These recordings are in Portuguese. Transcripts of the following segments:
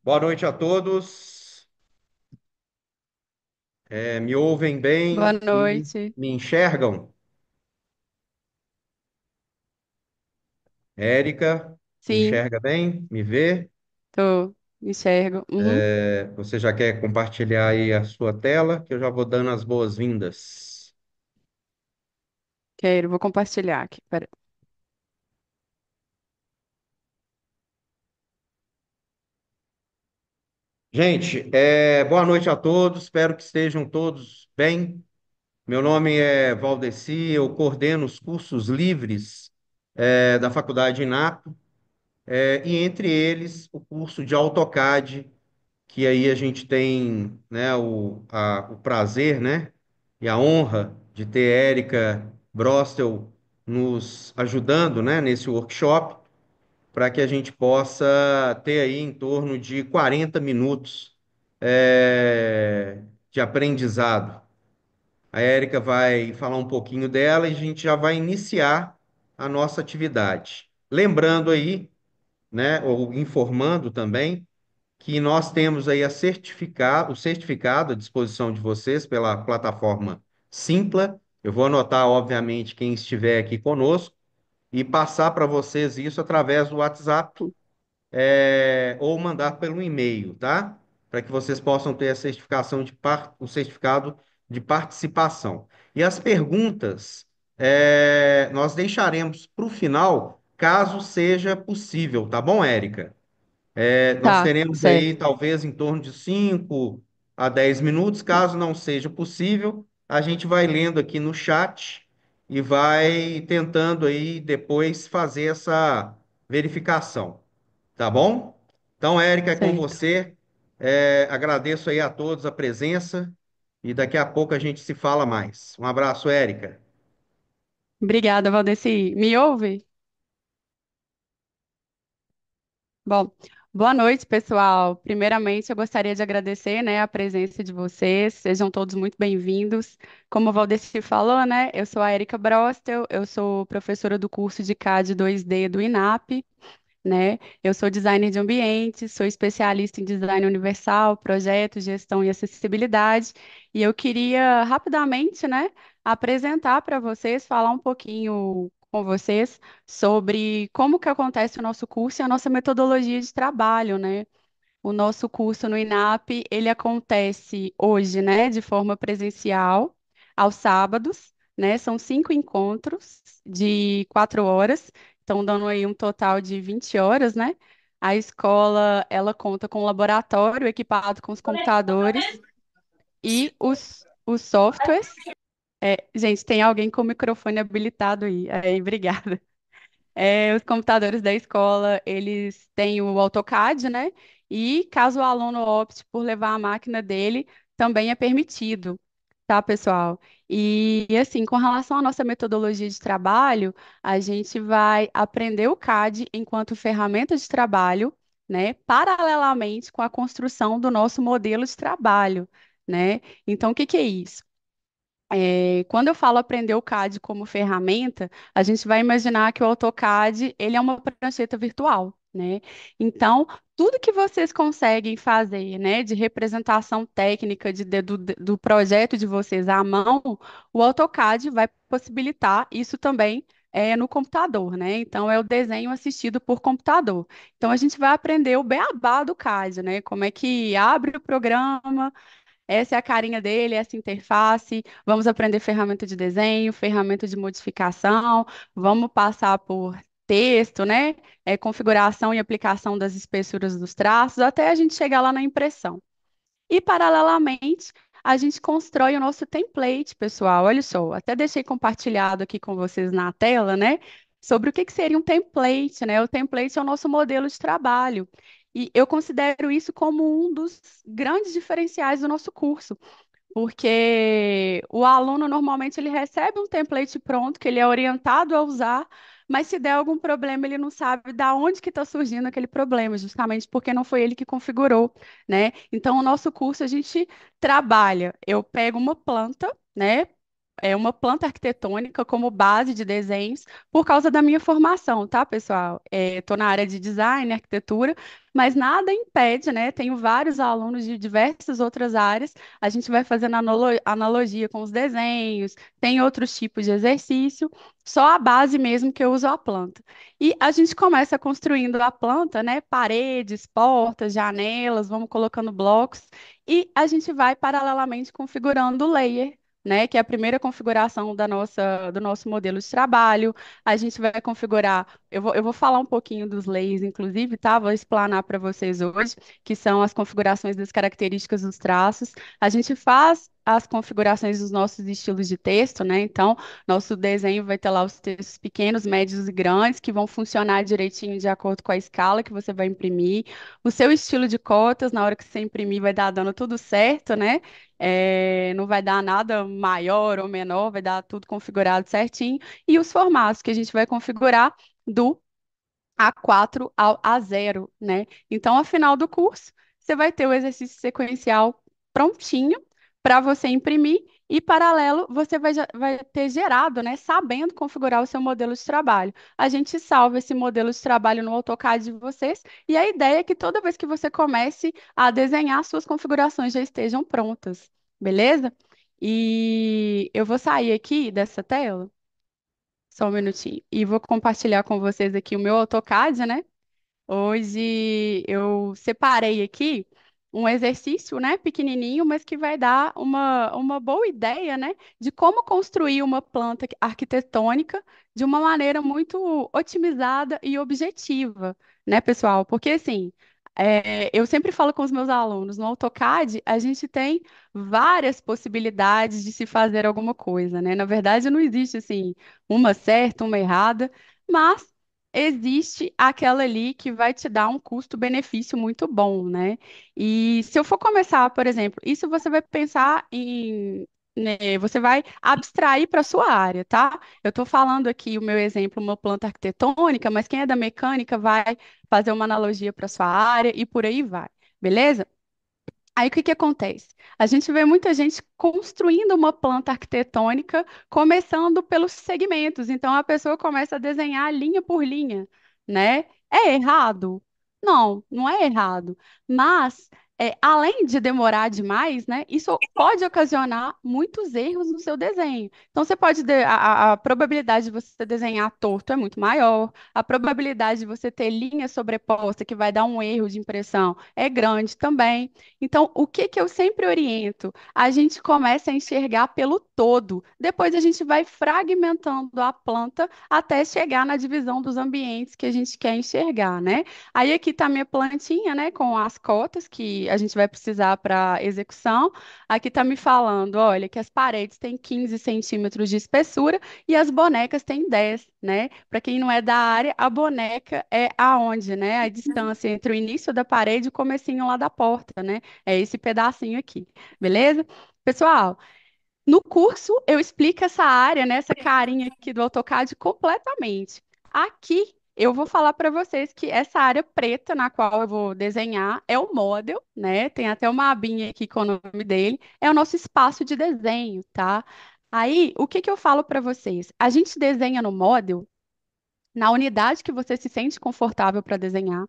Boa noite a todos. Me ouvem Boa bem e noite. me enxergam? Érica, me Sim, enxerga bem? Me vê? enxergo. Uhum. Você já quer compartilhar aí a sua tela, que eu já vou dando as boas-vindas. Quero, vou compartilhar aqui. Pera. Gente, boa noite a todos. Espero que estejam todos bem. Meu nome é Valdeci, eu coordeno os cursos livres, da Faculdade INAP, e entre eles o curso de AutoCAD, que aí a gente tem, né, o prazer, né, e a honra de ter Érica Brostel nos ajudando, né, nesse workshop, para que a gente possa ter aí em torno de 40 minutos de aprendizado. A Érica vai falar um pouquinho dela e a gente já vai iniciar a nossa atividade. Lembrando aí, né, ou informando também, que nós temos aí o certificado à disposição de vocês pela plataforma Simpla. Eu vou anotar, obviamente, quem estiver aqui conosco e passar para vocês isso através do WhatsApp, ou mandar pelo e-mail, tá? Para que vocês possam ter a o certificado de participação. E as perguntas, nós deixaremos para o final, caso seja possível, tá bom, Érica? Nós Tá, teremos aí certo, talvez em torno de 5 a 10 minutos. Caso não seja possível, a gente vai lendo aqui no chat e vai tentando aí depois fazer essa verificação, tá bom? Então, Érica, é com certo. você. Agradeço aí a todos a presença e daqui a pouco a gente se fala mais. Um abraço, Érica. Obrigada, Valdeci. Me ouve? Bom, boa noite, pessoal. Primeiramente, eu gostaria de agradecer, né, a presença de vocês. Sejam todos muito bem-vindos. Como o Valdeci falou, né, eu sou a Erika Brostel, eu sou professora do curso de CAD 2D do INAP. Né? Eu sou designer de ambiente, sou especialista em design universal, projetos, gestão e acessibilidade, e eu queria rapidamente, né, apresentar para vocês, falar um pouquinho com vocês sobre como que acontece o nosso curso e a nossa metodologia de trabalho, né? O nosso curso no INAP, ele acontece hoje, né, de forma presencial, aos sábados, né? São 5 encontros de 4 horas, então dando aí um total de 20 horas, né? A escola, ela conta com um laboratório equipado com os computadores e os softwares. Gente, tem alguém com o microfone habilitado aí, obrigada. Os computadores da escola, eles têm o AutoCAD, né? E caso o aluno opte por levar a máquina dele, também é permitido, tá, pessoal? E assim, com relação à nossa metodologia de trabalho, a gente vai aprender o CAD enquanto ferramenta de trabalho, né? Paralelamente com a construção do nosso modelo de trabalho, né? Então, o que que é isso? Quando eu falo aprender o CAD como ferramenta, a gente vai imaginar que o AutoCAD ele é uma prancheta virtual, né? Então, tudo que vocês conseguem fazer, né, de representação técnica do projeto de vocês à mão, o AutoCAD vai possibilitar isso também no computador, né? Então, é o desenho assistido por computador. Então, a gente vai aprender o beabá do CAD, né? Como é que abre o programa, essa é a carinha dele, essa interface. Vamos aprender ferramenta de desenho, ferramenta de modificação, vamos passar por texto, né? Configuração e aplicação das espessuras dos traços, até a gente chegar lá na impressão. E, paralelamente, a gente constrói o nosso template, pessoal. Olha só, até deixei compartilhado aqui com vocês na tela, né? Sobre o que que seria um template, né? O template é o nosso modelo de trabalho. E eu considero isso como um dos grandes diferenciais do nosso curso, porque o aluno normalmente ele recebe um template pronto que ele é orientado a usar, mas se der algum problema ele não sabe da onde que está surgindo aquele problema, justamente porque não foi ele que configurou, né? Então o nosso curso a gente trabalha, eu pego uma planta, né? uma planta arquitetônica como base de desenhos por causa da minha formação, tá, pessoal? Estou na área de design, arquitetura, mas nada impede, né? Tenho vários alunos de diversas outras áreas. A gente vai fazendo analogia com os desenhos, tem outros tipos de exercício, só a base mesmo que eu uso a planta. E a gente começa construindo a planta, né? Paredes, portas, janelas, vamos colocando blocos, e a gente vai paralelamente configurando o layer, né, que é a primeira configuração do nosso modelo de trabalho. A gente vai configurar, eu vou falar um pouquinho dos layers, inclusive, tá? Vou explanar para vocês hoje, que são as configurações das características dos traços. A gente faz as configurações dos nossos estilos de texto, né? Então, nosso desenho vai ter lá os textos pequenos, médios e grandes, que vão funcionar direitinho de acordo com a escala que você vai imprimir. O seu estilo de cotas, na hora que você imprimir, vai dar dando tudo certo, né? Não vai dar nada maior ou menor, vai dar tudo configurado certinho. E os formatos que a gente vai configurar do A4 ao A0, né? Então, ao final do curso, você vai ter o exercício sequencial prontinho para você imprimir e, paralelo, você vai ter gerado, né? Sabendo configurar o seu modelo de trabalho. A gente salva esse modelo de trabalho no AutoCAD de vocês e a ideia é que toda vez que você comece a desenhar, suas configurações já estejam prontas, beleza? E eu vou sair aqui dessa tela, só um minutinho, e vou compartilhar com vocês aqui o meu AutoCAD, né? Hoje eu separei aqui um exercício, né, pequenininho, mas que vai dar uma boa ideia, né, de como construir uma planta arquitetônica de uma maneira muito otimizada e objetiva, né, pessoal? Porque assim, eu sempre falo com os meus alunos, no AutoCAD a gente tem várias possibilidades de se fazer alguma coisa, né? Na verdade, não existe assim uma certa, uma errada, mas existe aquela ali que vai te dar um custo-benefício muito bom, né? E se eu for começar, por exemplo, isso você vai pensar em, né, você vai abstrair para a sua área, tá? Eu estou falando aqui o meu exemplo, uma planta arquitetônica, mas quem é da mecânica vai fazer uma analogia para sua área e por aí vai, beleza? Aí o que que acontece? A gente vê muita gente construindo uma planta arquitetônica, começando pelos segmentos. Então a pessoa começa a desenhar linha por linha, né? É errado? Não, não é errado. Mas além de demorar demais, né? Isso pode ocasionar muitos erros no seu desenho. Então você pode a probabilidade de você desenhar torto é muito maior. A probabilidade de você ter linha sobreposta que vai dar um erro de impressão é grande também. Então, o que que eu sempre oriento? A gente começa a enxergar pelo todo, depois a gente vai fragmentando a planta até chegar na divisão dos ambientes que a gente quer enxergar, né? Aí aqui está minha plantinha, né, com as cotas que a gente vai precisar para execução. Aqui está me falando, olha, que as paredes têm 15 centímetros de espessura e as bonecas têm 10, né? Para quem não é da área, a boneca é aonde, né? A distância entre o início da parede e o comecinho lá da porta, né? É esse pedacinho aqui, beleza? Pessoal, no curso eu explico essa área, né, essa carinha aqui do AutoCAD completamente. Aqui eu vou falar para vocês que essa área preta na qual eu vou desenhar é o model, né? Tem até uma abinha aqui com o nome dele, é o nosso espaço de desenho, tá? Aí, o que que eu falo para vocês? A gente desenha no model na unidade que você se sente confortável para desenhar.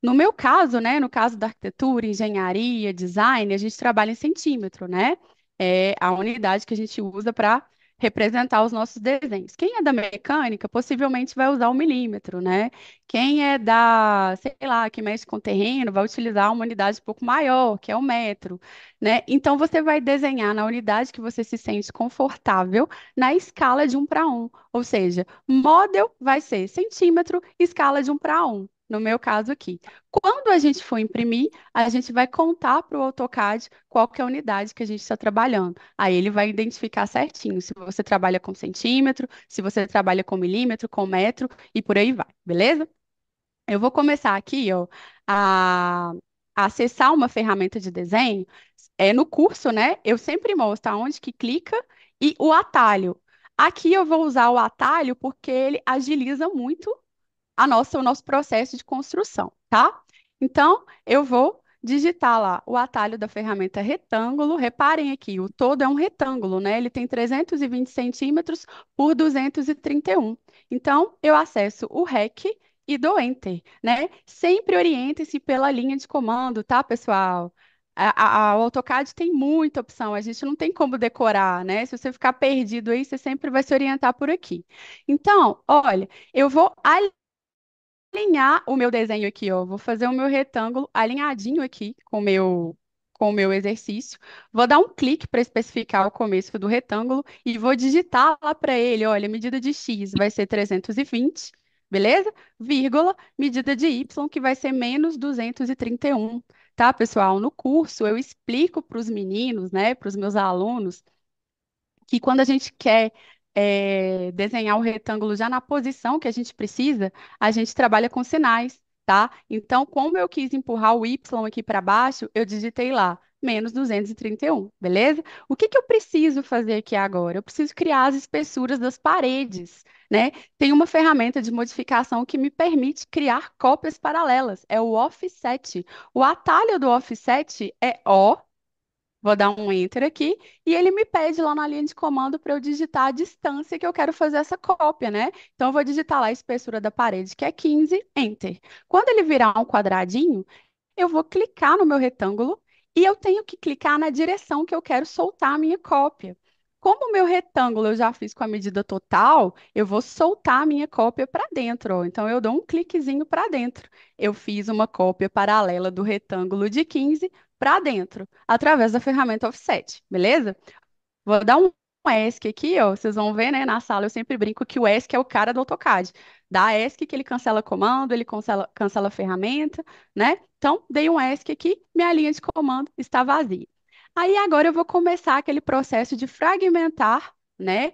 No meu caso, né, no caso da arquitetura, engenharia, design, a gente trabalha em centímetro, né? É a unidade que a gente usa para representar os nossos desenhos. Quem é da mecânica, possivelmente vai usar o milímetro, né? Quem é da, sei lá, que mexe com terreno, vai utilizar uma unidade um pouco maior, que é o metro, né? Então você vai desenhar na unidade que você se sente confortável, na escala de 1 para 1. Ou seja, model vai ser centímetro, escala de 1 para 1. No meu caso aqui. Quando a gente for imprimir, a gente vai contar para o AutoCAD qual que é a unidade que a gente está trabalhando. Aí ele vai identificar certinho se você trabalha com centímetro, se você trabalha com milímetro, com metro e por aí vai, beleza? Eu vou começar aqui, ó, a, a acessar uma ferramenta de desenho. No curso, né? Eu sempre mostro aonde que clica e o atalho. Aqui eu vou usar o atalho porque ele agiliza muito o nosso processo de construção, tá? Então, eu vou digitar lá o atalho da ferramenta retângulo. Reparem aqui, o todo é um retângulo, né? Ele tem 320 centímetros por 231. Então, eu acesso o REC e dou Enter, né? Sempre oriente-se pela linha de comando, tá, pessoal? O AutoCAD tem muita opção, a gente não tem como decorar, né? Se você ficar perdido aí, você sempre vai se orientar por aqui. Então, olha, eu vou alinhar o meu desenho aqui, ó. Vou fazer o meu retângulo alinhadinho aqui com o meu exercício. Vou dar um clique para especificar o começo do retângulo e vou digitar lá para ele, olha, medida de x vai ser 320, beleza? Vírgula, medida de y que vai ser menos 231, tá, pessoal? No curso eu explico para os meninos, né, para os meus alunos que quando a gente quer desenhar o retângulo já na posição que a gente precisa, a gente trabalha com sinais, tá? Então, como eu quis empurrar o Y aqui para baixo, eu digitei lá, menos 231, beleza? O que que eu preciso fazer aqui agora? Eu preciso criar as espessuras das paredes, né? Tem uma ferramenta de modificação que me permite criar cópias paralelas, é o offset. O atalho do offset é O. Vou dar um enter aqui e ele me pede lá na linha de comando para eu digitar a distância que eu quero fazer essa cópia, né? Então eu vou digitar lá a espessura da parede, que é 15, enter. Quando ele virar um quadradinho, eu vou clicar no meu retângulo e eu tenho que clicar na direção que eu quero soltar a minha cópia. Como o meu retângulo eu já fiz com a medida total, eu vou soltar a minha cópia para dentro, ó. Então eu dou um cliquezinho para dentro. Eu fiz uma cópia paralela do retângulo de 15 para dentro, através da ferramenta Offset, beleza? Vou dar um ESC aqui, ó. Vocês vão ver, né? Na sala eu sempre brinco que o ESC é o cara do AutoCAD. Dá ESC que ele cancela comando, ele cancela ferramenta, né? Então, dei um ESC aqui, minha linha de comando está vazia. Aí agora eu vou começar aquele processo de fragmentar, né,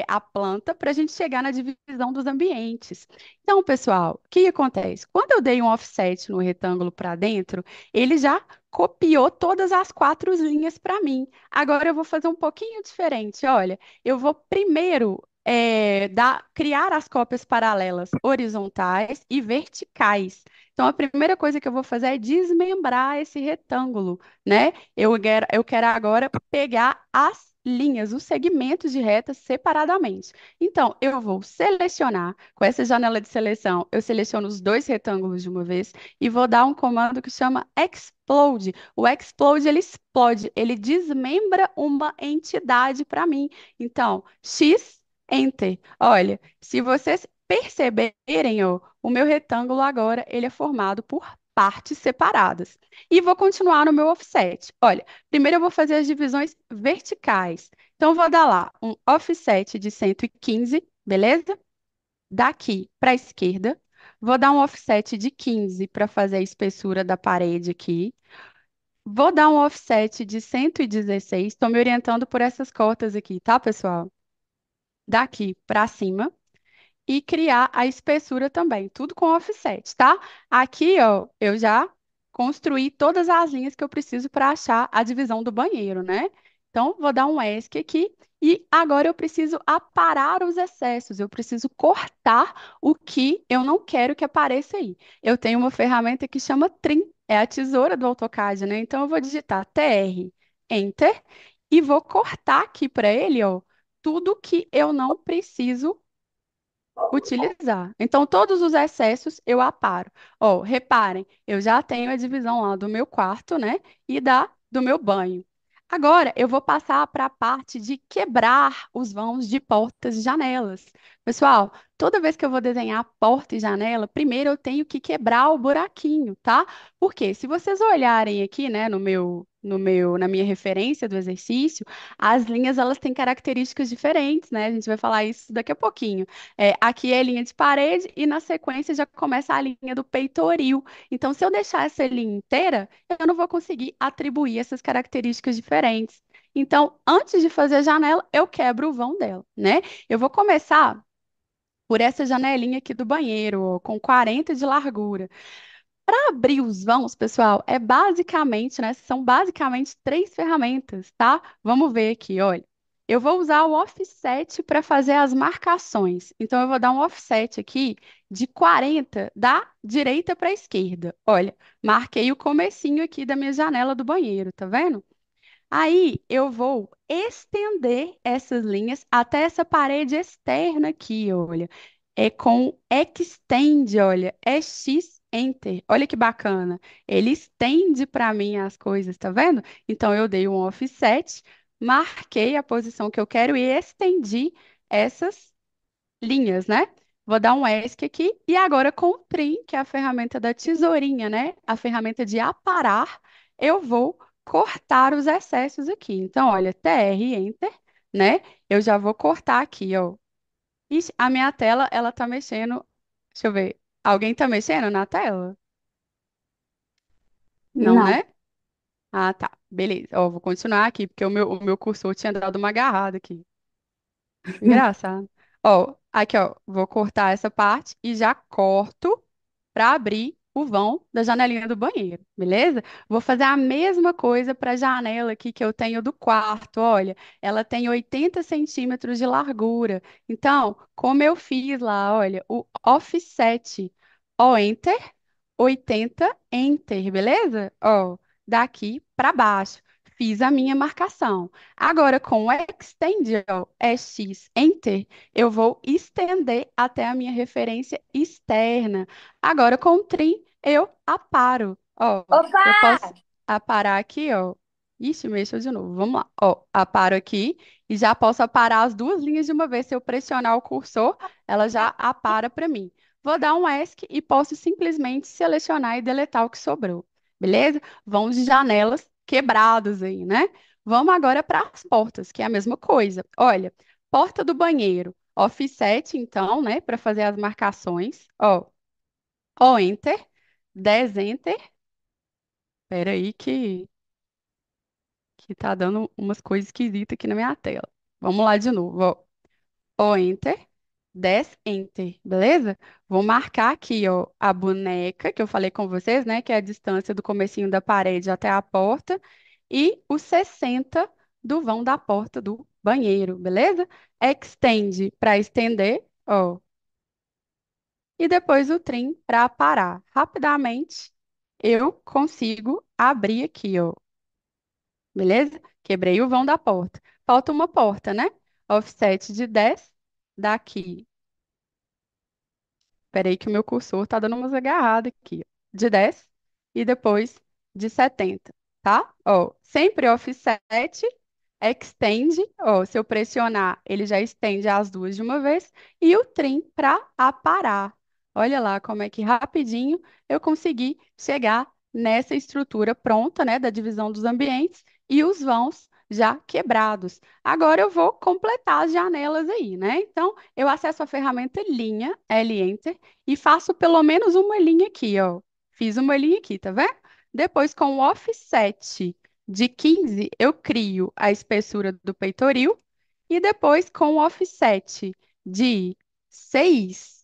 a planta para a gente chegar na divisão dos ambientes. Então, pessoal, o que acontece? Quando eu dei um offset no retângulo para dentro, ele já copiou todas as quatro linhas para mim. Agora eu vou fazer um pouquinho diferente. Olha, eu vou primeiro criar as cópias paralelas horizontais e verticais. Então, a primeira coisa que eu vou fazer é desmembrar esse retângulo, né? Eu quero agora pegar as linhas, os segmentos de retas separadamente. Então, eu vou selecionar, com essa janela de seleção, eu seleciono os dois retângulos de uma vez e vou dar um comando que chama explode. O explode, ele explode, ele desmembra uma entidade para mim. Então, X, Enter. Olha, se vocês perceberem, ó, o meu retângulo agora, ele é formado por partes separadas. E vou continuar no meu offset. Olha, primeiro eu vou fazer as divisões verticais. Então, vou dar lá um offset de 115, beleza? Daqui para a esquerda. Vou dar um offset de 15 para fazer a espessura da parede aqui. Vou dar um offset de 116. Estou me orientando por essas cotas aqui, tá, pessoal? Daqui para cima e criar a espessura também, tudo com offset, tá? Aqui, ó, eu já construí todas as linhas que eu preciso para achar a divisão do banheiro, né? Então, vou dar um ESC aqui e agora eu preciso aparar os excessos, eu preciso cortar o que eu não quero que apareça aí. Eu tenho uma ferramenta que chama Trim, é a tesoura do AutoCAD, né? Então, eu vou digitar TR, Enter, e vou cortar aqui para ele, ó, tudo que eu não preciso utilizar. Então, todos os excessos eu aparo. Ó, reparem, eu já tenho a divisão lá do meu quarto, né? E do meu banho. Agora, eu vou passar para a parte de quebrar os vãos de portas e janelas. Pessoal, toda vez que eu vou desenhar porta e janela, primeiro eu tenho que quebrar o buraquinho, tá? Porque se vocês olharem aqui, né, na minha referência do exercício, as linhas elas têm características diferentes, né? A gente vai falar isso daqui a pouquinho. Aqui é linha de parede e na sequência já começa a linha do peitoril. Então, se eu deixar essa linha inteira, eu não vou conseguir atribuir essas características diferentes. Então, antes de fazer a janela, eu quebro o vão dela, né? Eu vou começar por essa janelinha aqui do banheiro, ó, com 40 de largura. Para abrir os vãos, pessoal, são basicamente três ferramentas, tá? Vamos ver aqui, olha. eu vou usar o offset para fazer as marcações. Então, eu vou dar um offset aqui de 40 da direita para a esquerda. Olha, marquei o comecinho aqui da minha janela do banheiro, tá vendo? Aí eu vou estender essas linhas até essa parede externa aqui, olha. É com extend, olha, é X Enter. Olha que bacana. Ele estende para mim as coisas, tá vendo? Então eu dei um offset, marquei a posição que eu quero e estendi essas linhas, né? Vou dar um ESC aqui e agora com o trim, que é a ferramenta da tesourinha, né? A ferramenta de aparar, eu vou cortar os excessos aqui. Então, olha, TR, Enter, né? Eu já vou cortar aqui, ó. Ixi, a minha tela, ela tá mexendo. Deixa eu ver. Alguém tá mexendo na tela? Não, Não. né? Ah, tá. Beleza. Ó, vou continuar aqui, porque o meu cursor tinha dado uma agarrada aqui. Engraçado. Ó, aqui, ó, vou cortar essa parte e já corto para abrir o vão da janelinha do banheiro, beleza? Vou fazer a mesma coisa para a janela aqui que eu tenho do quarto. Olha, ela tem 80 centímetros de largura. Então, como eu fiz lá, olha, o offset, ó, enter, 80, enter, beleza? Ó, daqui para baixo. Fiz a minha marcação. Agora, com o extend, ó, X, enter, eu vou estender até a minha referência externa. Agora, com o trim, eu aparo. Ó, Opa! eu posso aparar aqui, ó. Ixi, mexeu de novo. Vamos lá. Ó, aparo aqui e já posso aparar as duas linhas de uma vez. Se eu pressionar o cursor, ela já apara para mim. Vou dar um ESC e posso simplesmente selecionar e deletar o que sobrou. Beleza? Vamos de janelas quebradas aí, né? Vamos agora para as portas, que é a mesma coisa. Olha, porta do banheiro, offset, então, né, para fazer as marcações. Ó, Enter, 10 Enter. Espera aí que tá dando umas coisas esquisitas aqui na minha tela. Vamos lá de novo, ó, Enter, 10 Enter, beleza? Vou marcar aqui, ó, a boneca que eu falei com vocês, né, que é a distância do comecinho da parede até a porta, e os 60 do vão da porta do banheiro, beleza? Extend para estender, ó, e depois o trim para parar. Rapidamente eu consigo abrir aqui, ó. Beleza? Quebrei o vão da porta. Falta uma porta, né? Offset de 10 daqui. Peraí que o meu cursor tá dando umas agarradas aqui, ó. De 10 e depois de 70, tá? Ó, sempre offset, extend, ó, se eu pressionar, ele já estende as duas de uma vez e o trim para aparar. Olha lá como é que rapidinho eu consegui chegar nessa estrutura pronta, né, da divisão dos ambientes e os vãos já quebrados. Agora eu vou completar as janelas aí, né? Então, eu acesso a ferramenta linha, L-Enter, e faço pelo menos uma linha aqui, ó. Fiz uma linha aqui, tá vendo? Depois, com o offset de 15, eu crio a espessura do peitoril. E depois, com o offset de 6,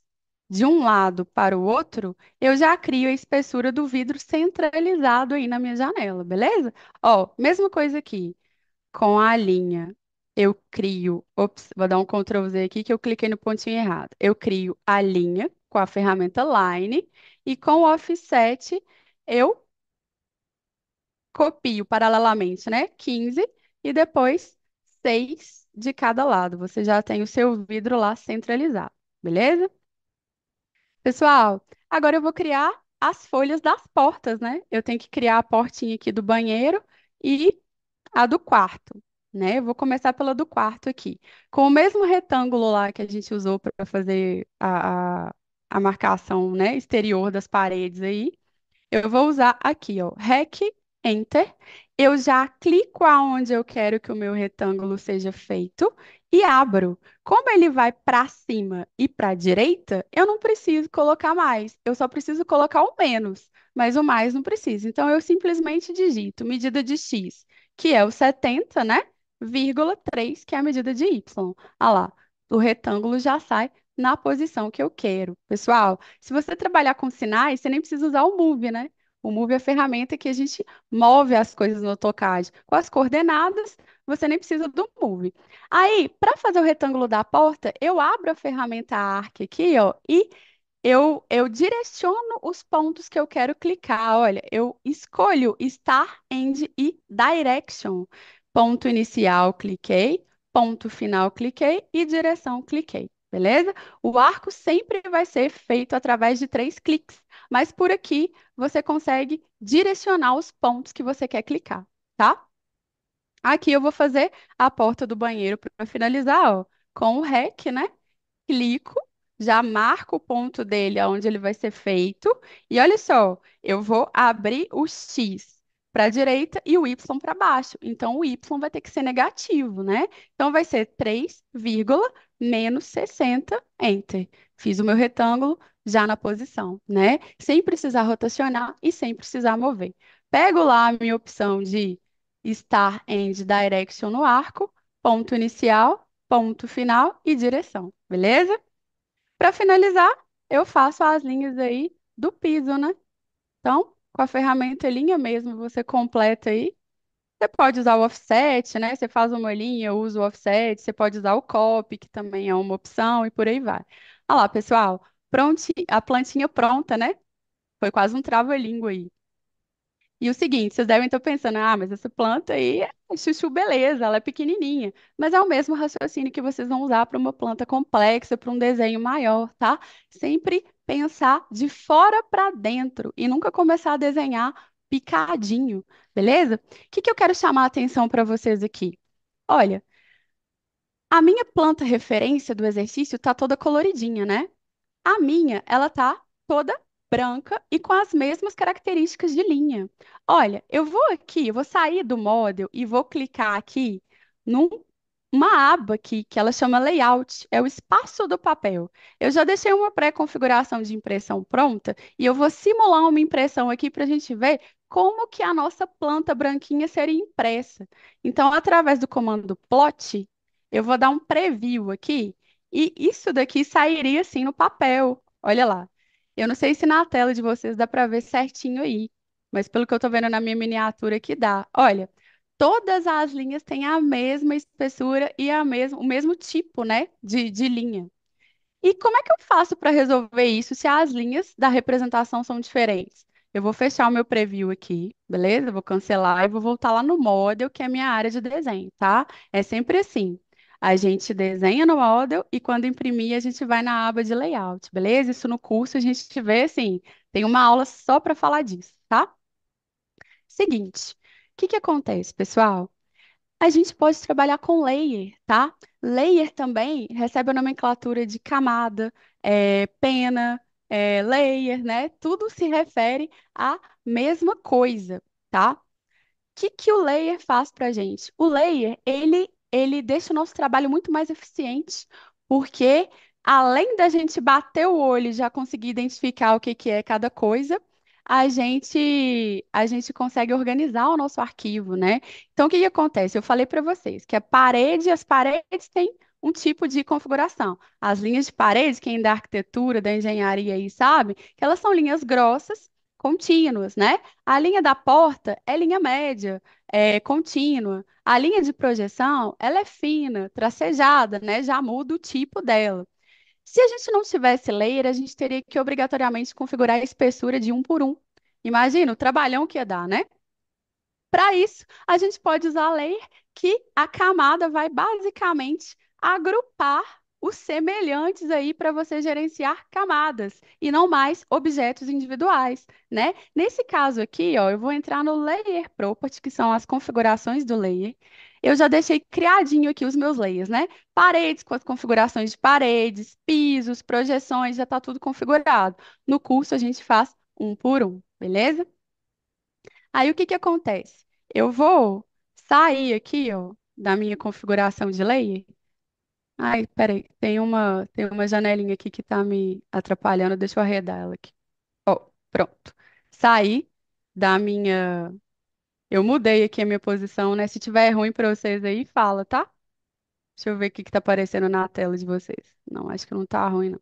de um lado para o outro, eu já crio a espessura do vidro centralizado aí na minha janela, beleza? Ó, mesma coisa aqui. Com a linha, eu crio. Ops, vou dar um Ctrl Z aqui que eu cliquei no pontinho errado. Eu crio a linha com a ferramenta Line e com o offset eu copio paralelamente, né? 15 e depois 6 de cada lado. Você já tem o seu vidro lá centralizado, beleza? Pessoal, agora eu vou criar as folhas das portas, né? Eu tenho que criar a portinha aqui do banheiro e a do quarto, né? Eu vou começar pela do quarto aqui. Com o mesmo retângulo lá que a gente usou para fazer a marcação, né, exterior das paredes aí, eu vou usar aqui, ó, REC, Enter. Eu já clico aonde eu quero que o meu retângulo seja feito e abro. Como ele vai para cima e para a direita, eu não preciso colocar mais. Eu só preciso colocar o menos, mas o mais não preciso. Então, eu simplesmente digito medida de x, que é o 70, né? Vírgula 3, que é a medida de y. Ah lá, o retângulo já sai na posição que eu quero. Pessoal, se você trabalhar com sinais, você nem precisa usar o Move, né? O Move é a ferramenta que a gente move as coisas no AutoCAD com as coordenadas. você nem precisa do Move. Aí, para fazer o retângulo da porta, eu abro a ferramenta Arc aqui, ó, e eu direciono os pontos que eu quero clicar. Olha, eu escolho Start, End e Direction. Ponto inicial, cliquei. Ponto final, cliquei. E direção, cliquei. Beleza? O arco sempre vai ser feito através de 3 cliques, mas por aqui você consegue direcionar os pontos que você quer clicar, tá? Aqui eu vou fazer a porta do banheiro para finalizar, ó, com o REC, né? Clico, já marco o ponto dele onde ele vai ser feito. E olha só, eu vou abrir o X para a direita e o Y para baixo. Então, o Y vai ter que ser negativo, né? Então, vai ser 3, menos 60, Enter. Fiz o meu retângulo já na posição, né? Sem precisar rotacionar e sem precisar mover. Pego lá a minha opção de Start, End, Direction no arco, ponto inicial, ponto final e direção, beleza? Para finalizar, eu faço as linhas aí do piso, né? Então, com a ferramenta linha mesmo, você completa aí. Você pode usar o offset, né? Você faz uma linha, eu uso o offset. Você pode usar o copy, que também é uma opção, e por aí vai. Olha lá, pessoal, a plantinha pronta, né? Foi quase um trava-língua aí. E o seguinte, vocês devem estar pensando, ah, mas essa planta aí é chuchu beleza, ela é pequenininha. Mas é o mesmo raciocínio que vocês vão usar para uma planta complexa, para um desenho maior, tá? Sempre pensar de fora para dentro e nunca começar a desenhar picadinho, beleza? O que que eu quero chamar a atenção para vocês aqui? Olha, a minha planta referência do exercício tá toda coloridinha, né? A minha, ela tá toda branca e com as mesmas características de linha. Olha, eu vou aqui, eu vou sair do model e vou clicar aqui numa aba aqui que ela chama Layout, é o espaço do papel. Eu já deixei uma pré-configuração de impressão pronta e eu vou simular uma impressão aqui para a gente ver como que a nossa planta branquinha seria impressa. Então, através do comando plot, eu vou dar um preview aqui e isso daqui sairia assim no papel. Olha lá. Eu não sei se na tela de vocês dá para ver certinho aí, mas pelo que eu estou vendo na minha miniatura aqui dá. Olha, todas as linhas têm a mesma espessura e o mesmo tipo, né, de linha. E como é que eu faço para resolver isso se as linhas da representação são diferentes? Eu vou fechar o meu preview aqui, beleza? Eu vou cancelar e vou voltar lá no Model, que é a minha área de desenho, tá? É sempre assim. A gente desenha no Model e quando imprimir a gente vai na aba de Layout, beleza? Isso no curso a gente vê assim, tem uma aula só para falar disso, tá? Seguinte, o que que acontece, pessoal? A gente pode trabalhar com layer, tá? Layer também recebe a nomenclatura de camada, pena, layer, né? Tudo se refere à mesma coisa, tá? Que o layer faz para a gente? O layer, ele deixa o nosso trabalho muito mais eficiente, porque além da gente bater o olho e já conseguir identificar o que que é cada coisa, a gente consegue organizar o nosso arquivo, né? Então, o que que acontece? Eu falei para vocês que as paredes têm um tipo de configuração. As linhas de parede, quem é da arquitetura, da engenharia aí sabe, que elas são linhas grossas, contínuas, né? A linha da porta é linha média, é contínua. A linha de projeção, ela é fina, tracejada, né? Já muda o tipo dela. Se a gente não tivesse layer, a gente teria que obrigatoriamente configurar a espessura de um por um. Imagina o trabalhão que ia dar, né? Para isso, a gente pode usar a layer, que a camada vai basicamente agrupar os semelhantes aí para você gerenciar camadas e não mais objetos individuais, né? Nesse caso aqui, ó, eu vou entrar no Layer Property, que são as configurações do layer. Eu já deixei criadinho aqui os meus layers, né? Paredes com as configurações de paredes, pisos, projeções, já está tudo configurado. No curso a gente faz um por um, beleza? Aí o que que acontece? Eu vou sair aqui, ó, da minha configuração de layer. Ai, peraí, tem uma janelinha aqui que tá me atrapalhando, deixa eu arredar ela aqui. Ó, pronto. Saí da minha. Eu mudei aqui a minha posição, né? Se tiver ruim pra vocês aí, fala, tá? Deixa eu ver o que que tá aparecendo na tela de vocês. Não, acho que não tá ruim, não.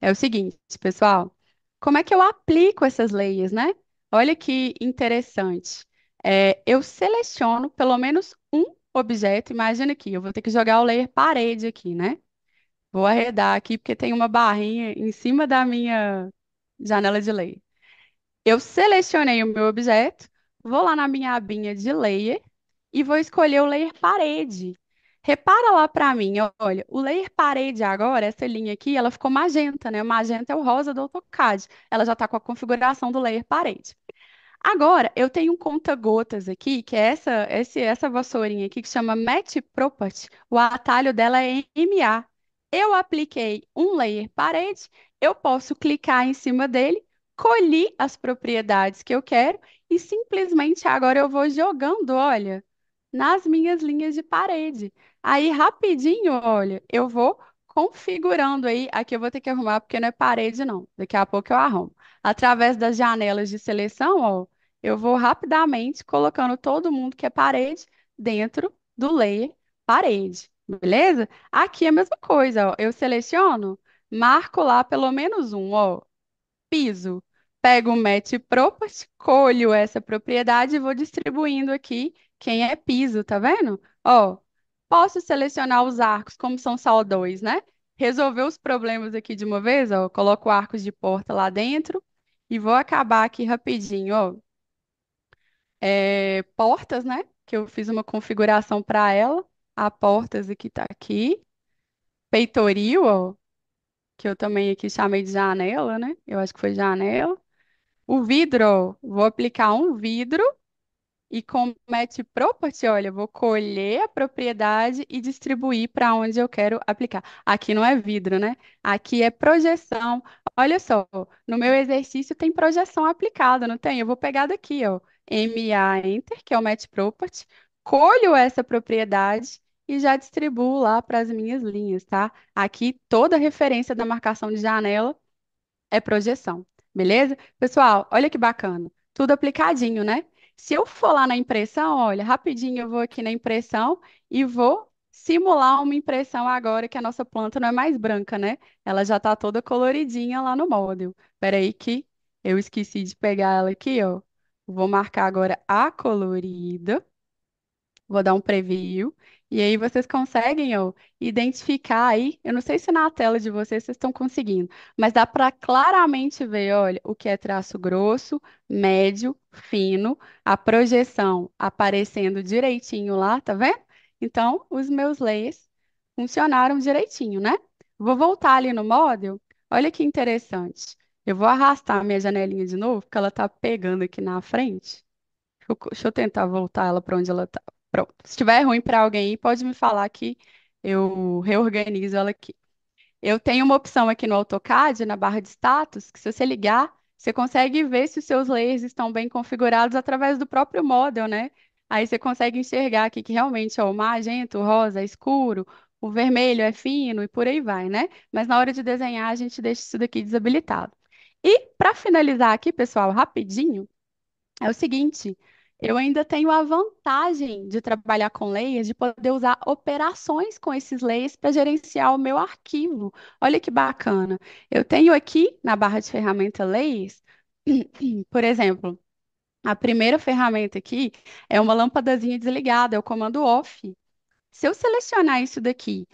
É o seguinte, pessoal, como é que eu aplico essas leis, né? Olha que interessante. Eu seleciono pelo menos um. objeto, imagina aqui, eu vou ter que jogar o layer parede aqui, né? Vou arredar aqui porque tem uma barrinha em cima da minha janela de layer. Eu selecionei o meu objeto, vou lá na minha abinha de layer e vou escolher o layer parede. Repara lá para mim, olha, o layer parede agora, essa linha aqui, ela ficou magenta, né? O magenta é o rosa do AutoCAD. Ela já está com a configuração do layer parede. Agora, eu tenho um conta-gotas aqui, que é essa vassourinha aqui, que chama Match Property. O atalho dela é MA. Eu apliquei um layer parede, eu posso clicar em cima dele, colhi as propriedades que eu quero e simplesmente agora eu vou jogando, olha, nas minhas linhas de parede. Aí, rapidinho, olha, eu vou configurando aí. Aqui eu vou ter que arrumar porque não é parede, não. Daqui a pouco eu arrumo. Através das janelas de seleção, ó. Eu vou rapidamente colocando todo mundo que é parede dentro do layer parede, beleza? Aqui é a mesma coisa, ó. Eu seleciono, marco lá pelo menos um, ó, piso. Pego o Match Property, colho essa propriedade e vou distribuindo aqui quem é piso, tá vendo? Ó, posso selecionar os arcos, como são só dois, né? Resolver os problemas aqui de uma vez, ó. Coloco arcos de porta lá dentro e vou acabar aqui rapidinho, ó portas, né? Que eu fiz uma configuração para ela. A portas aqui tá aqui. Peitoril, ó, que eu também aqui chamei de janela, né? Eu acho que foi janela. O vidro, ó, vou aplicar um vidro e com Match Property, olha, eu vou colher a propriedade e distribuir para onde eu quero aplicar. Aqui não é vidro, né? Aqui é projeção. Olha só, no meu exercício tem projeção aplicada, não tem? Eu vou pegar daqui, ó, MA Enter, que é o Match Property, colho essa propriedade e já distribuo lá para as minhas linhas, tá? Aqui toda a referência da marcação de janela é projeção, beleza? Pessoal, olha que bacana. Tudo aplicadinho, né? Se eu for lá na impressão, olha, rapidinho eu vou aqui na impressão e vou simular uma impressão agora que a nossa planta não é mais branca, né? Ela já tá toda coloridinha lá no model. Espera aí que eu esqueci de pegar ela aqui, ó. Vou marcar agora a colorida. Vou dar um preview. E aí vocês conseguem, ó, identificar aí. Eu não sei se na tela de vocês estão conseguindo, mas dá para claramente ver, olha, o que é traço grosso, médio, fino, a projeção aparecendo direitinho lá, tá vendo? Então, os meus layers funcionaram direitinho, né? Vou voltar ali no model. Olha que interessante. Eu vou arrastar a minha janelinha de novo, porque ela tá pegando aqui na frente. Deixa eu tentar voltar ela para onde ela tá. Pronto. Se estiver ruim para alguém aí, pode me falar que eu reorganizo ela aqui. Eu tenho uma opção aqui no AutoCAD, na barra de status, que se você ligar, você consegue ver se os seus layers estão bem configurados através do próprio model, né? Aí você consegue enxergar aqui que realmente ó, o magenta, o rosa é escuro, o vermelho é fino e por aí vai, né? Mas na hora de desenhar, a gente deixa isso daqui desabilitado. E para finalizar aqui, pessoal, rapidinho. É o seguinte, eu ainda tenho a vantagem de trabalhar com layers, de poder usar operações com esses layers para gerenciar o meu arquivo. Olha que bacana. Eu tenho aqui na barra de ferramenta layers, por exemplo, a primeira ferramenta aqui é uma lâmpadazinha desligada, é o comando off. Se eu selecionar isso daqui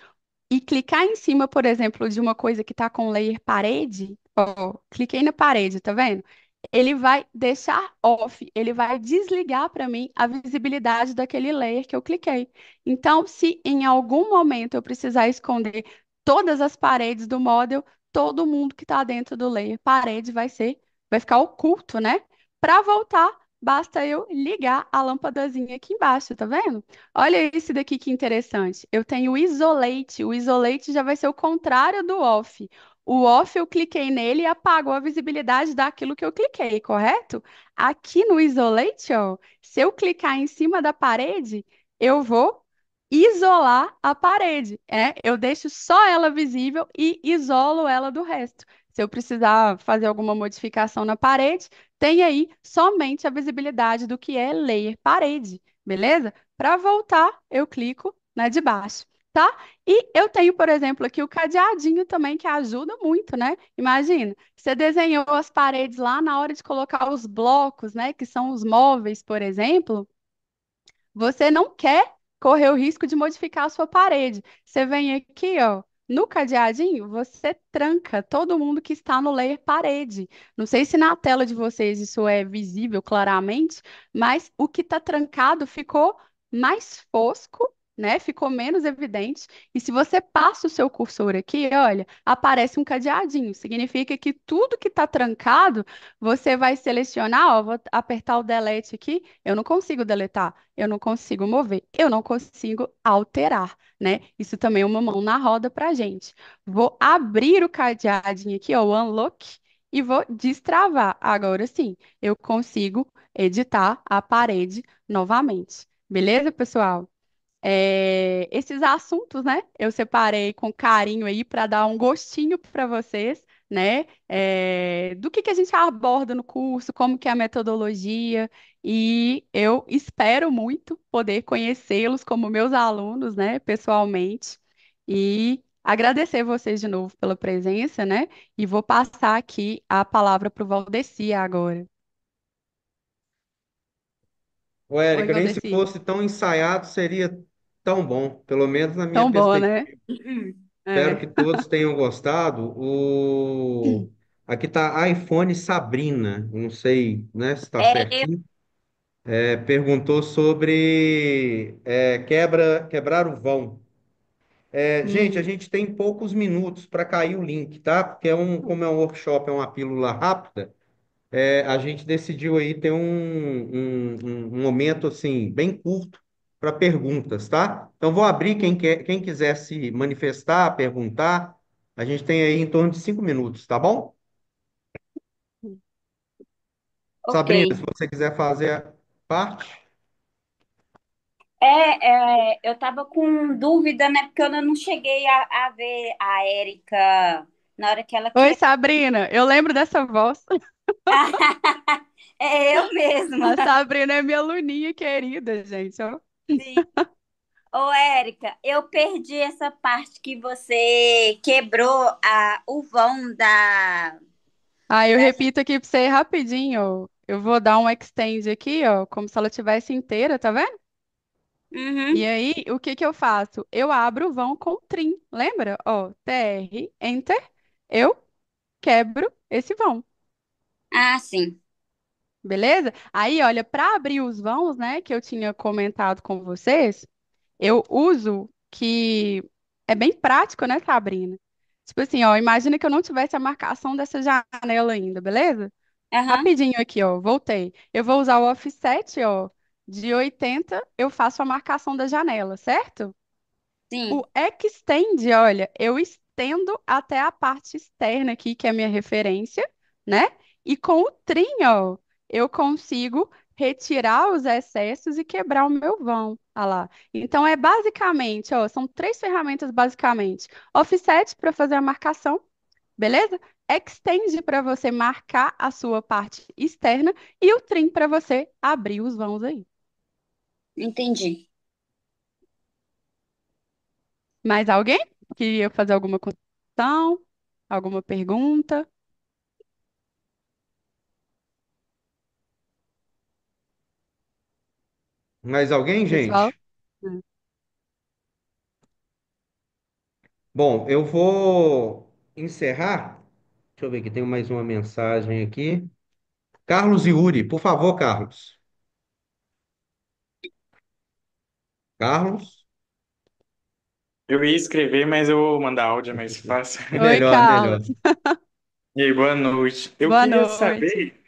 e clicar em cima, por exemplo, de uma coisa que está com layer parede, ó, cliquei na parede, tá vendo? Ele vai deixar off, ele vai desligar para mim a visibilidade daquele layer que eu cliquei. Então, se em algum momento eu precisar esconder todas as paredes do model, todo mundo que está dentro do layer parede vai ficar oculto, né? Para voltar, basta eu ligar a lâmpadazinha aqui embaixo, tá vendo? Olha esse daqui que interessante. Eu tenho o isolate. O isolate já vai ser o contrário do off. O off eu cliquei nele e apagou a visibilidade daquilo que eu cliquei, correto? Aqui no isolate, ó, se eu clicar em cima da parede, eu vou isolar a parede, Eu deixo só ela visível e isolo ela do resto. Se eu precisar fazer alguma modificação na parede, tem aí somente a visibilidade do que é layer parede, beleza? Para voltar, eu clico na de baixo, tá? E eu tenho, por exemplo, aqui o cadeadinho também, que ajuda muito, né? Imagina, você desenhou as paredes lá na hora de colocar os blocos, né? Que são os móveis, por exemplo. Você não quer correr o risco de modificar a sua parede. Você vem aqui, ó, no cadeadinho, você tranca todo mundo que está no layer parede. Não sei se na tela de vocês isso é visível claramente, mas o que está trancado ficou mais fosco, né? Ficou menos evidente. E se você passa o seu cursor aqui, olha, aparece um cadeadinho. Significa que tudo que está trancado, você vai selecionar, ó, vou apertar o delete aqui, eu não consigo deletar, eu não consigo mover, eu não consigo alterar, né? Isso também é uma mão na roda para gente. Vou abrir o cadeadinho aqui, ó, o unlock, e vou destravar. Agora sim, eu consigo editar a parede novamente. Beleza, pessoal? Esses assuntos, né? Eu separei com carinho aí para dar um gostinho para vocês, né? Do que a gente aborda no curso, como que é a metodologia, e eu espero muito poder conhecê-los como meus alunos, né? Pessoalmente, e agradecer vocês de novo pela presença, né? E vou passar aqui a palavra para o Valdeci agora. Ô, Oi, Érica, nem se Valdeci. fosse tão ensaiado, seria tão bom, pelo menos na minha Tão boa, perspectiva. né? Espero que É. todos tenham gostado. Aqui tá iPhone Sabrina, eu não sei, né, se está É, certinho. Perguntou sobre quebrar o vão. Gente, a Hum. gente tem poucos minutos para cair o link, tá? Porque como é um workshop, é uma pílula rápida. A gente decidiu aí ter um momento assim bem curto para perguntas, tá? Então vou abrir quem quiser se manifestar, perguntar. A gente tem aí em torno de 5 minutos, tá bom? ok. Sabrina, se você quiser fazer a parte. Eu estava com dúvida, né? Porque eu ainda não cheguei a ver a Érica na hora que ela Oi, quer. Sabrina, eu lembro dessa voz. É eu mesma. A Sabrina é minha aluninha querida, gente, ó. Sim. Ô, Érica, eu perdi essa parte que você quebrou o vão Aí eu da... repito aqui pra você rapidinho, ó. Eu vou dar um extend aqui, ó, como se ela tivesse inteira, tá vendo? E Uhum. aí, o que que eu faço? Eu abro o vão com trim, lembra? Ó, TR, Enter, eu quebro esse vão, Ah, sim. beleza? Aí, olha, para abrir os vãos, né, que eu tinha comentado com vocês, eu uso que é bem prático, né, Sabrina? Tipo assim, ó, imagina que eu não tivesse a marcação dessa janela ainda, beleza? Aham, Rapidinho aqui, ó, voltei. Eu vou usar o offset, ó, de 80, eu faço a marcação da janela, certo? O sim. extend, olha, eu estendo até a parte externa aqui, que é a minha referência, né? E com o trim, ó, eu consigo retirar os excessos e quebrar o meu vão. Ah lá. Então, é basicamente, ó, são três ferramentas basicamente. Offset para fazer a marcação, beleza? Extend para você marcar a sua parte externa e o trim para você abrir os vãos aí. Entendi. Mais alguém? Queria fazer alguma contribuição? Alguma pergunta? Mais alguém, Pessoal? gente? Bom, eu vou encerrar. Deixa eu ver aqui, tem mais uma mensagem aqui. Carlos e Yuri, por favor, Carlos. Carlos? Eu ia escrever, mas eu vou mandar áudio, é mais fácil. Oi, Melhor, melhor. Carlos. E aí, boa noite. Eu Boa queria noite. saber,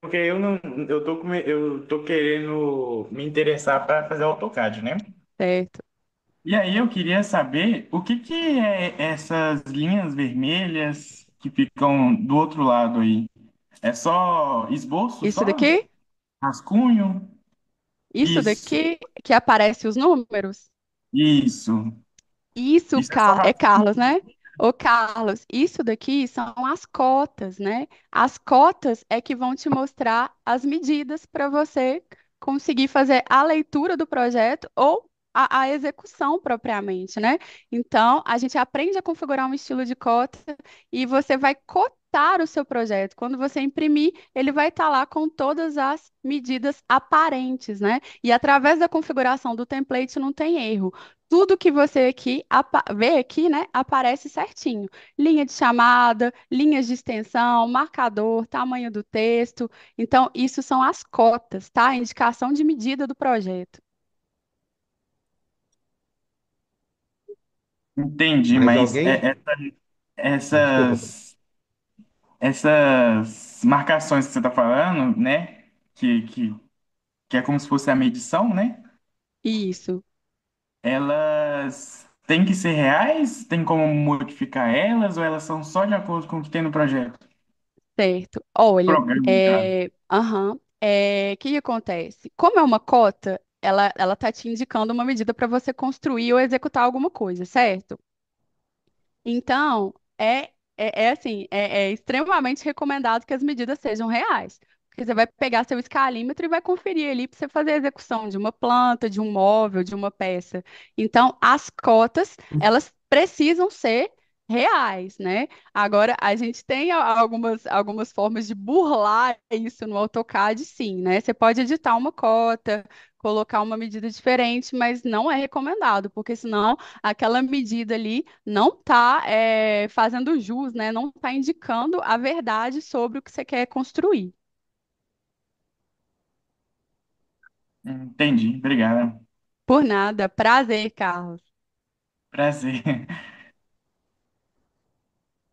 porque eu não, eu tô querendo me interessar para fazer AutoCAD, né? Certo. E aí eu queria saber o que que é essas linhas vermelhas que ficam do outro lado aí? É só esboço, Isso só? daqui? Rascunho? Isso Isso, daqui que aparece os números? isso. Isso, Isso é só É Carlos, rascunho? né? Ô, Carlos, isso daqui são as cotas, né? As cotas é que vão te mostrar as medidas para você conseguir fazer a leitura do projeto ou a execução propriamente, né? Então, a gente aprende a configurar um estilo de cota e você vai cotar executar o seu projeto. Quando você imprimir, ele vai estar lá com todas as medidas aparentes, né? E através da configuração do template não tem erro. Tudo que você vê aqui, né, aparece certinho. Linha de chamada, linhas de extensão, marcador, tamanho do texto. Então, isso são as cotas, tá? Indicação de medida do projeto. Entendi, Mais mas alguém? Desculpa. essas, essas marcações que você está falando, né? Que, que, que é como se fosse a medição, né? Isso. Elas têm que ser reais? Tem como modificar elas ou elas são só de acordo com o que tem no projeto? Certo. Olha, Programa, no caso. o que que acontece? Como é uma cota, ela tá te indicando uma medida para você construir ou executar alguma coisa, certo? Então, é extremamente recomendado que as medidas sejam reais. Porque você vai pegar seu escalímetro e vai conferir ali para você fazer a execução de uma planta, de um móvel, de uma peça. Então, as cotas, elas precisam ser reais, né? Agora, a gente tem algumas formas de burlar isso no AutoCAD, sim, né? Você pode editar uma cota, colocar uma medida diferente, mas não é recomendado, porque senão aquela medida ali não está fazendo jus, né? Não está indicando a verdade sobre o que você quer construir. Entendi, obrigado. Por nada. Prazer, Carlos. Prazer.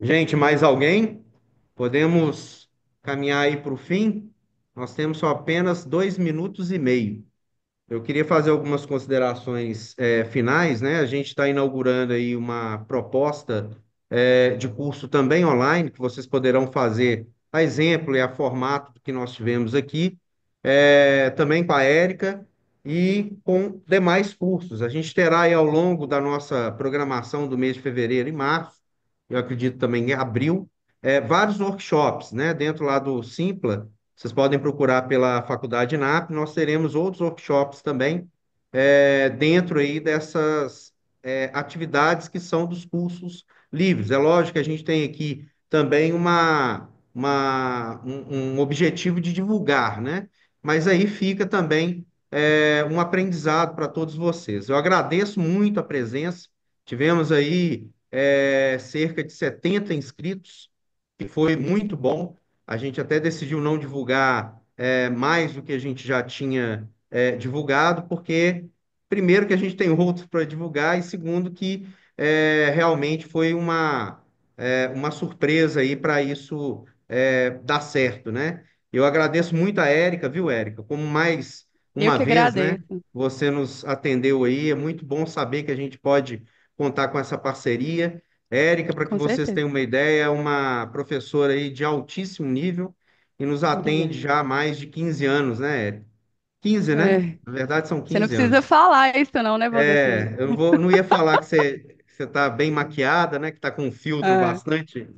Gente, mais alguém? Podemos caminhar aí para o fim? Nós temos só apenas 2 minutos e meio. Eu queria fazer algumas considerações finais, né? A gente está inaugurando aí uma proposta de curso também online, que vocês poderão fazer a exemplo e a formato do que nós tivemos aqui, também com a Érica e com demais cursos. A gente terá aí ao longo da nossa programação do mês de fevereiro e março, eu acredito também em abril, vários workshops, né? Dentro lá do Simpla, vocês podem procurar pela Faculdade NAP, nós teremos outros workshops também, dentro aí dessas atividades que são dos cursos livres. É lógico que a gente tem aqui também um objetivo de divulgar, né? Mas aí fica também um aprendizado para todos vocês. Eu agradeço muito a presença. Tivemos aí cerca de 70 inscritos, que foi muito bom. A gente até decidiu não divulgar mais do que a gente já tinha divulgado, porque, primeiro, que a gente tem outros para divulgar, e segundo, que realmente foi uma surpresa aí para isso dar certo, né? Eu agradeço muito a Érica, viu, Érica? Como mais Eu uma que vez, né? agradeço, Você nos atendeu aí, é muito bom saber que a gente pode contar com essa parceria. Érica, para que com vocês certeza. tenham uma ideia, é uma professora aí de altíssimo nível e nos atende Obrigada. já há mais de 15 anos, né, Érica? 15, né? É, Na verdade, são você não 15 precisa anos. falar isso, não, né, Valdeci? Eu não ia falar que você tá bem maquiada, né? Que tá com um filtro É, bastante.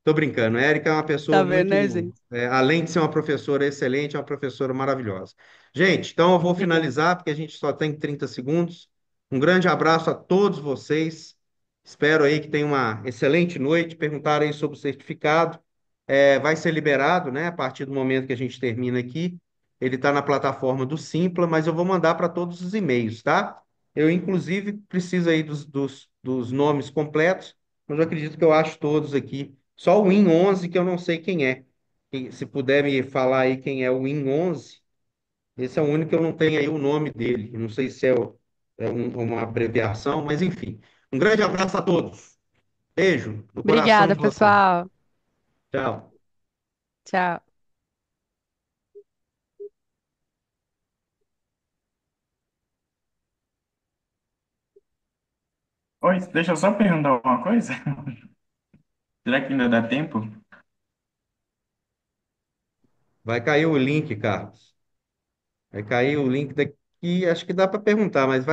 Tô brincando. A Érica é uma pessoa tá vendo, né, muito, gente? além de ser uma professora excelente, é uma professora maravilhosa. Gente, então eu vou Obrigada. finalizar, porque a gente só tem 30 segundos. Um grande abraço a todos vocês. Espero aí que tenham uma excelente noite. Perguntaram aí sobre o certificado. Vai ser liberado, né? A partir do momento que a gente termina aqui. Ele está na plataforma do Simpla, mas eu vou mandar para todos os e-mails, tá? Eu, inclusive, preciso aí dos nomes completos, mas eu acredito que eu acho todos aqui. Só o Win11, que eu não sei quem é. Se puder me falar aí quem é o Win11, esse é o único que eu não tenho aí o nome dele. Eu não sei se uma abreviação, mas enfim. Um grande abraço a todos. Beijo no coração Obrigada, de vocês. pessoal. Tchau. Tchau. Oi, deixa eu só perguntar uma coisa. Será que ainda dá tempo? Vai cair o link, Carlos. Vai cair o link daqui. Acho que dá para perguntar, mas vai.